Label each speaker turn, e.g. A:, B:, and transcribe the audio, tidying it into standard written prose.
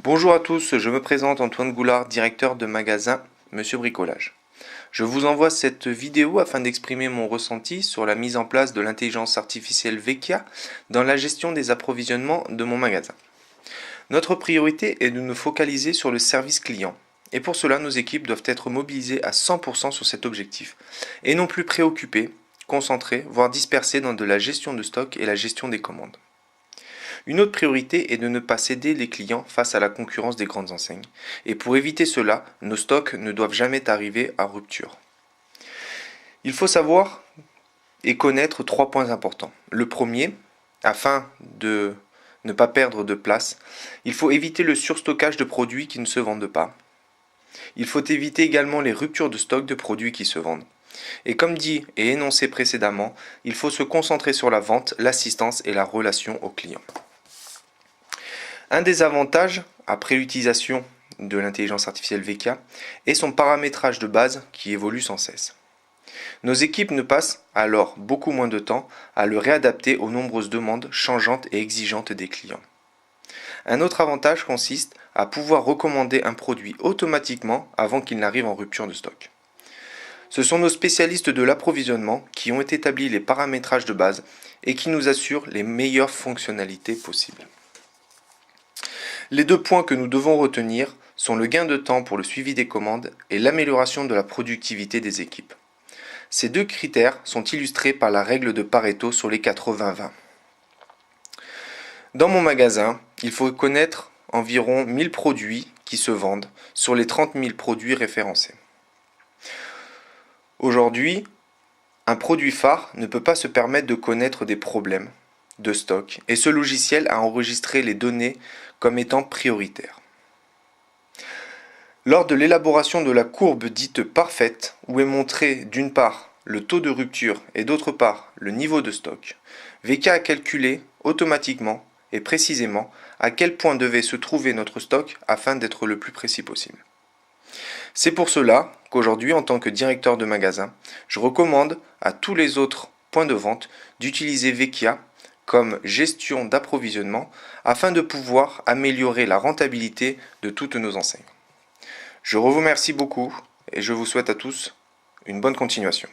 A: Bonjour à tous, je me présente Antoine Goulard, directeur de magasin Monsieur Bricolage. Je vous envoie cette vidéo afin d'exprimer mon ressenti sur la mise en place de l'intelligence artificielle Vecchia dans la gestion des approvisionnements de mon magasin. Notre priorité est de nous focaliser sur le service client. Et pour cela, nos équipes doivent être mobilisées à 100% sur cet objectif, et non plus préoccupées, concentrées, voire dispersées dans de la gestion de stock et la gestion des commandes. Une autre priorité est de ne pas céder les clients face à la concurrence des grandes enseignes. Et pour éviter cela, nos stocks ne doivent jamais arriver à rupture. Il faut savoir et connaître 3 points importants. Le premier, afin de ne pas perdre de place, il faut éviter le surstockage de produits qui ne se vendent pas. Il faut éviter également les ruptures de stock de produits qui se vendent. Et comme dit et énoncé précédemment, il faut se concentrer sur la vente, l'assistance et la relation au client. Un des avantages, après l'utilisation de l'intelligence artificielle Vecchia, est son paramétrage de base qui évolue sans cesse. Nos équipes ne passent alors beaucoup moins de temps à le réadapter aux nombreuses demandes changeantes et exigeantes des clients. Un autre avantage consiste à pouvoir recommander un produit automatiquement avant qu'il n'arrive en rupture de stock. Ce sont nos spécialistes de l'approvisionnement qui ont établi les paramétrages de base et qui nous assurent les meilleures fonctionnalités possibles. Les 2 points que nous devons retenir sont le gain de temps pour le suivi des commandes et l'amélioration de la productivité des équipes. Ces 2 critères sont illustrés par la règle de Pareto sur les 80-20. Dans mon magasin, il faut connaître environ 1000 produits qui se vendent sur les 30 000 produits référencés. Aujourd'hui, un produit phare ne peut pas se permettre de connaître des problèmes de stock et ce logiciel a enregistré les données comme étant prioritaires. Lors de l'élaboration de la courbe dite parfaite, où est montré d'une part le taux de rupture et d'autre part le niveau de stock, Vecchia a calculé automatiquement et précisément à quel point devait se trouver notre stock afin d'être le plus précis possible. C'est pour cela qu'aujourd'hui, en tant que directeur de magasin, je recommande à tous les autres points de vente d'utiliser Vecchia comme gestion d'approvisionnement afin de pouvoir améliorer la rentabilité de toutes nos enseignes. Je vous remercie beaucoup et je vous souhaite à tous une bonne continuation.